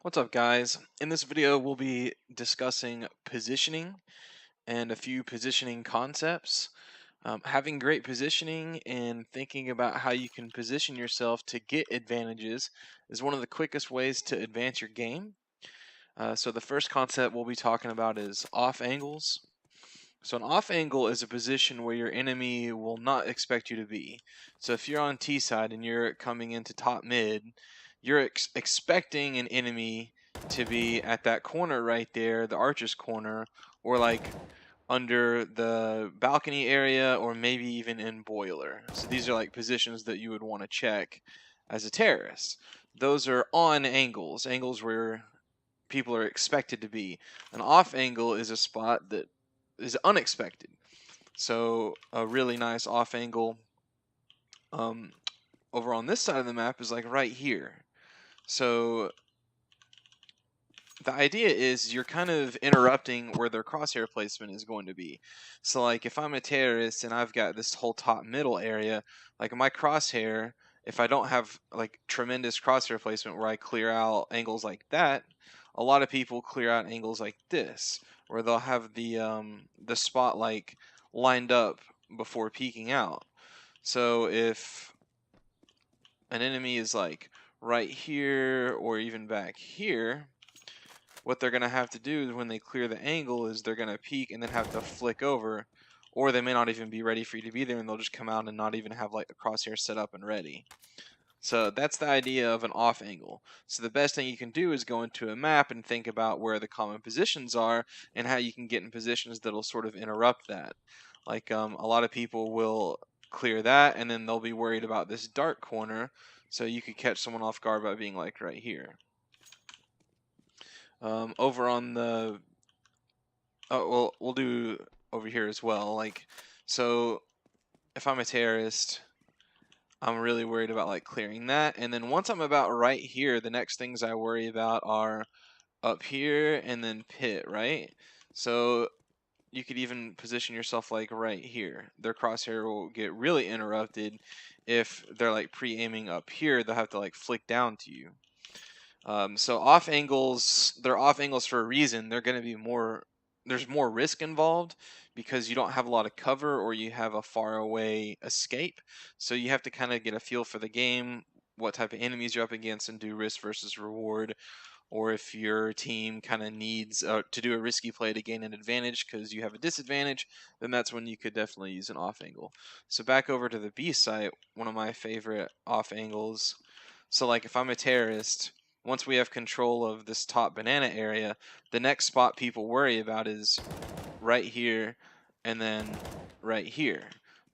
What's up, guys? In this video, we'll be discussing positioning and a few positioning concepts. Having great positioning and thinking about how you can position yourself to get advantages is one of the quickest ways to advance your game. So the first concept we'll be talking about is off angles. So an off angle is a position where your enemy will not expect you to be. So if you're on T side and you're coming into top mid, you're expecting an enemy to be at that corner right there, the archer's corner, or like under the balcony area, or maybe even in boiler. So these are like positions that you would want to check as a terrorist. Those are on angles, angles where people are expected to be. An off angle is a spot that is unexpected. So a really nice off angle over on this side of the map is like right here. So the idea is you're kind of interrupting where their crosshair placement is going to be. So like if I'm a terrorist and I've got this whole top middle area, like my crosshair, if I don't have like tremendous crosshair placement where I clear out angles like that, a lot of people clear out angles like this, where they'll have the spot like lined up before peeking out. So if an enemy is like right here or even back here, what they're going to have to do when they clear the angle is they're going to peek and then have to flick over, or they may not even be ready for you to be there and they'll just come out and not even have like the crosshair set up and ready. So that's the idea of an off angle. So the best thing you can do is go into a map and think about where the common positions are and how you can get in positions that'll sort of interrupt that. Like a lot of people will clear that and then they'll be worried about this dark corner, so you could catch someone off guard by being like right here. Over on the well, we'll do over here as well. Like, so if I'm a terrorist, I'm really worried about like clearing that. And then once I'm about right here, the next things I worry about are up here and then pit, right? So you could even position yourself like right here. Their crosshair will get really interrupted if they're like pre-aiming up here. They'll have to like flick down to you. So off angles, they're off angles for a reason. They're going to be more, there's more risk involved because you don't have a lot of cover or you have a far away escape. So you have to kind of get a feel for the game, what type of enemies you're up against, and do risk versus reward. Or if your team kind of needs to do a risky play to gain an advantage because you have a disadvantage, then that's when you could definitely use an off angle. So back over to the B site, one of my favorite off angles. So like if I'm a terrorist, once we have control of this top banana area, the next spot people worry about is right here and then right here.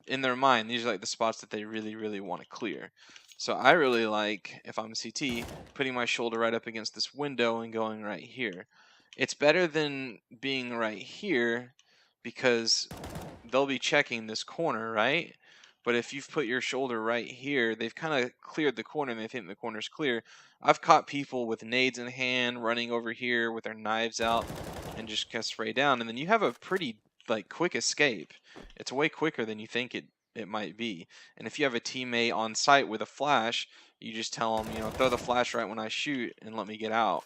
In their mind, these are like the spots that they really, really want to clear. So I really like, if I'm CT, putting my shoulder right up against this window and going right here. It's better than being right here because they'll be checking this corner, right? But if you've put your shoulder right here, they've kind of cleared the corner and they think the corner's clear. I've caught people with nades in hand running over here with their knives out and just kind of spray down, and then you have a pretty like quick escape. It's way quicker than you think it might be. And if you have a teammate on site with a flash, you just tell them, throw the flash right when I shoot and let me get out.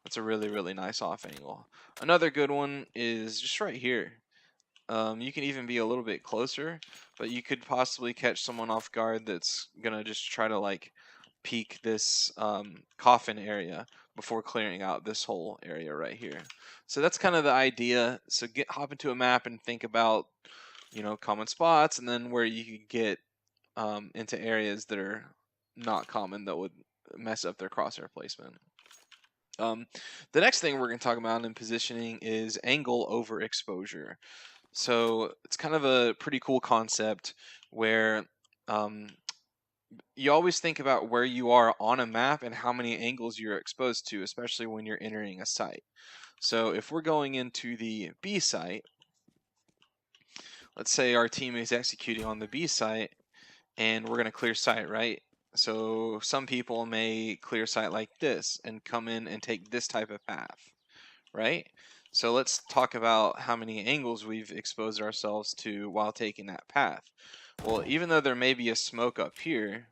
That's a really, really nice off angle. Another good one is just right here. You can even be a little bit closer, but you could possibly catch someone off guard that's gonna just try to like peek this coffin area before clearing out this whole area right here. So that's kind of the idea. So hop into a map and think about common spots, and then where you can get into areas that are not common that would mess up their crosshair placement. The next thing we're going to talk about in positioning is angle overexposure. So it's kind of a pretty cool concept where you always think about where you are on a map and how many angles you're exposed to, especially when you're entering a site. So if we're going into the B site, let's say our team is executing on the B site and we're going to clear site, right? So some people may clear site like this and come in and take this type of path, right? So let's talk about how many angles we've exposed ourselves to while taking that path. Well, even though there may be a smoke up here,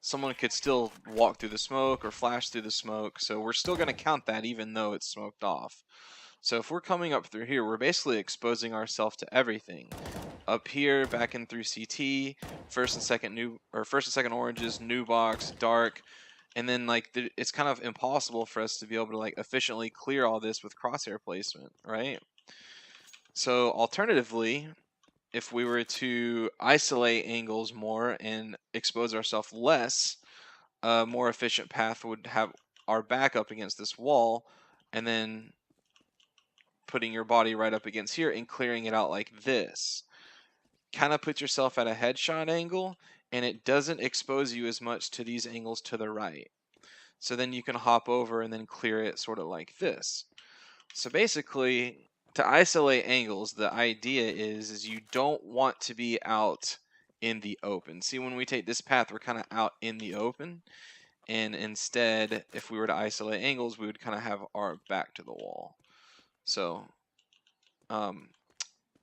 someone could still walk through the smoke or flash through the smoke. So we're still going to count that even though it's smoked off. So if we're coming up through here, we're basically exposing ourselves to everything. Up here, back in through CT, first and second oranges, new box, dark, and then like it's kind of impossible for us to be able to like efficiently clear all this with crosshair placement, right? So alternatively, if we were to isolate angles more and expose ourselves less, a more efficient path would have our back up against this wall, and then putting your body right up against here and clearing it out like this. Kind of put yourself at a headshot angle, and it doesn't expose you as much to these angles to the right. So then you can hop over and then clear it sort of like this. So basically, to isolate angles, the idea is you don't want to be out in the open. See, when we take this path, we're kind of out in the open. And instead, if we were to isolate angles, we would kind of have our back to the wall. So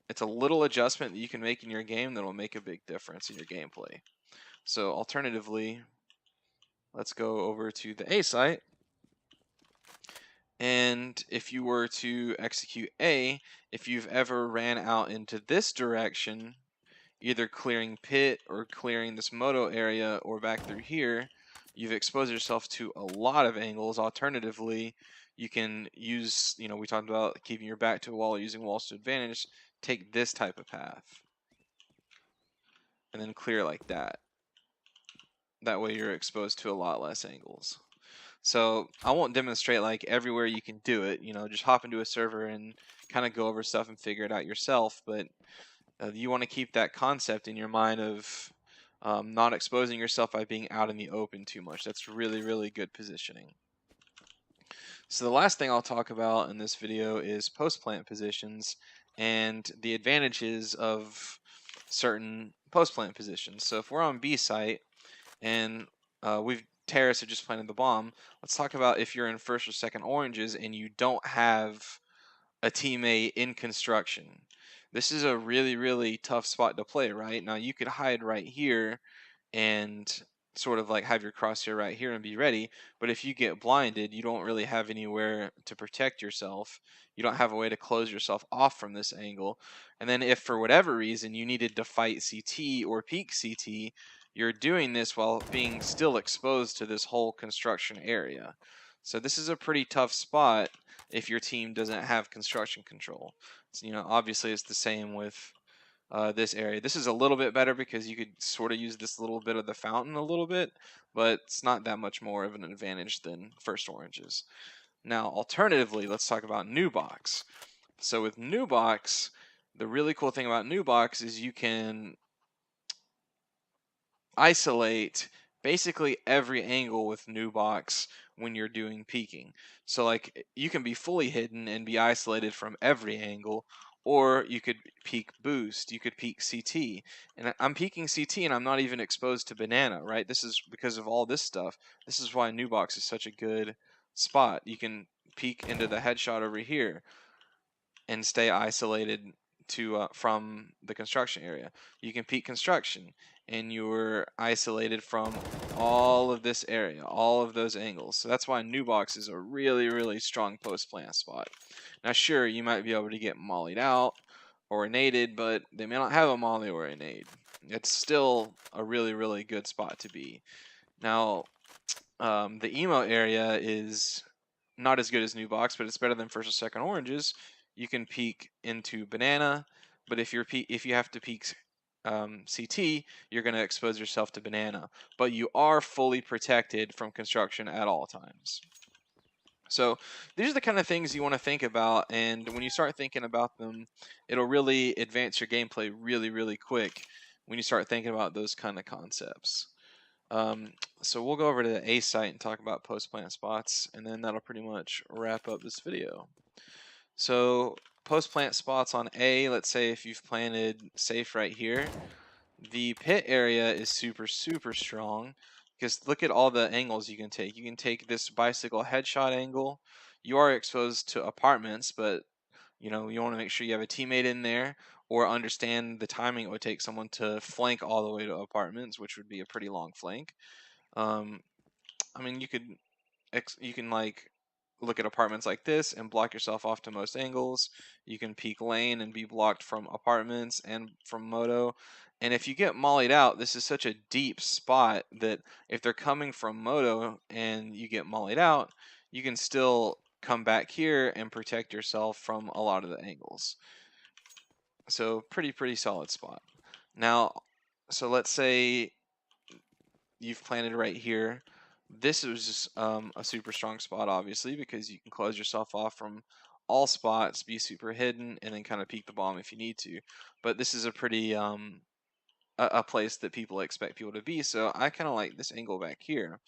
it's a little adjustment that you can make in your game that will make a big difference in your gameplay. So alternatively, let's go over to the A site. And if you were to execute A, if you've ever ran out into this direction, either clearing pit or clearing this moto area or back through here, you've exposed yourself to a lot of angles. Alternatively, you can use, we talked about keeping your back to a wall or using walls to advantage. Take this type of path and then clear like that. That way you're exposed to a lot less angles. So I won't demonstrate like everywhere you can do it, just hop into a server and kind of go over stuff and figure it out yourself. But you want to keep that concept in your mind of not exposing yourself by being out in the open too much. That's really, really good positioning. So the last thing I'll talk about in this video is post-plant positions and the advantages of certain post-plant positions. So if we're on B site and terrorists have just planted the bomb, let's talk about if you're in first or second oranges and you don't have a teammate in construction. This is a really, really tough spot to play, right? Now you could hide right here and sort of like have your crosshair right here and be ready, but if you get blinded, you don't really have anywhere to protect yourself. You don't have a way to close yourself off from this angle. And then if for whatever reason you needed to fight CT or peek CT, you're doing this while being still exposed to this whole construction area. So this is a pretty tough spot if your team doesn't have construction control. So, obviously it's the same with this area. This is a little bit better because you could sort of use this little bit of the fountain a little bit, but it's not that much more of an advantage than first oranges. Now, alternatively, let's talk about new box. So with new box, the really cool thing about new box is you can isolate basically every angle with new box when you're doing peeking. So like you can be fully hidden and be isolated from every angle, or you could peek boost, you could peek CT. And I'm peeking CT and I'm not even exposed to banana, right? This is because of all this stuff. This is why new box is such a good spot. You can peek into the headshot over here and stay isolated to from the construction area. You can peek construction and you're isolated from all of this area, all of those angles. So that's why new box is a really, really strong post plant spot. Now sure, you might be able to get mollied out or naded, but they may not have a molly or a nade. It's still a really, really good spot to be. Now the emo area is not as good as new box, but it's better than first or second oranges. You can peek into banana, but if you have to peek CT, you're going to expose yourself to banana. But you are fully protected from construction at all times. So these are the kind of things you want to think about, and when you start thinking about them, it'll really advance your gameplay really, really quick when you start thinking about those kind of concepts. So we'll go over to the A site and talk about post-plant spots, and then that'll pretty much wrap up this video. So post-plant spots on A, let's say if you've planted safe right here, the pit area is super, super strong because look at all the angles you can take. You can take this bicycle headshot angle. You are exposed to apartments, but you want to make sure you have a teammate in there or understand the timing it would take someone to flank all the way to apartments, which would be a pretty long flank. I mean, you can like look at apartments like this and block yourself off to most angles. You can peek lane and be blocked from apartments and from moto. And if you get mollied out, this is such a deep spot that if they're coming from moto and you get mollied out, you can still come back here and protect yourself from a lot of the angles. So pretty solid spot. Now, so let's say you've planted right here. This was just a super strong spot, obviously, because you can close yourself off from all spots, be super hidden, and then kind of peek the bomb if you need to. But this is a pretty a place that people expect people to be, so I kind of like this angle back here,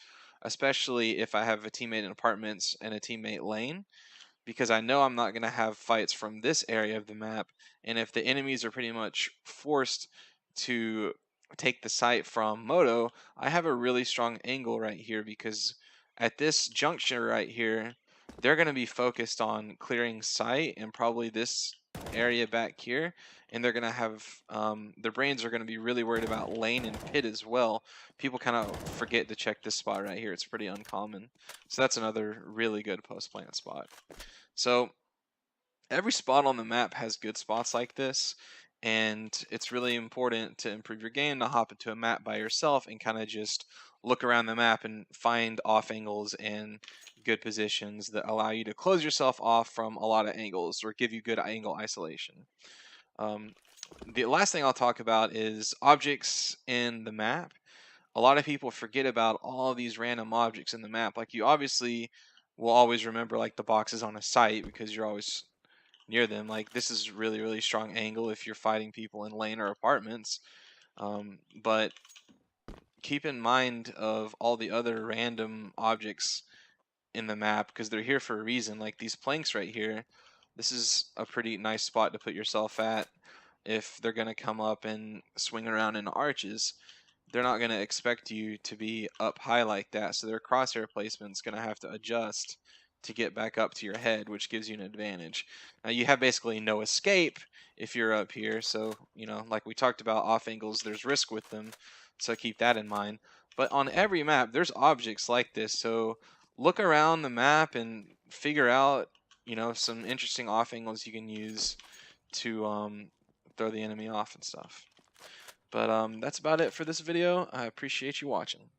especially if I have a teammate in apartments and a teammate lane, because I know I'm not going to have fights from this area of the map, and if the enemies are pretty much forced to take the site from moto, I have a really strong angle right here, because at this juncture right here, they're going to be focused on clearing site and probably this area back here, and they're going to have their brains are going to be really worried about lane and pit as well. People kind of forget to check this spot right here. It's pretty uncommon, so that's another really good post plant spot. So every spot on the map has good spots like this, and it's really important to improve your game to hop into a map by yourself and kind of just look around the map and find off angles and good positions that allow you to close yourself off from a lot of angles or give you good angle isolation. The last thing I'll talk about is objects in the map. A lot of people forget about all these random objects in the map. Like, you obviously will always remember like the boxes on a site because you're always near them. Like, this is really strong angle if you're fighting people in lane or apartments. But keep in mind of all the other random objects in the map because they're here for a reason. Like these planks right here, this is a pretty nice spot to put yourself at if they're going to come up and swing around in arches. They're not going to expect you to be up high like that, so their crosshair placement's going to have to adjust to get back up to your head, which gives you an advantage. Now you have basically no escape if you're up here, so like we talked about off angles, there's risk with them, so keep that in mind. But on every map there's objects like this, so look around the map and figure out some interesting off angles you can use to throw the enemy off and stuff. But that's about it for this video. I appreciate you watching.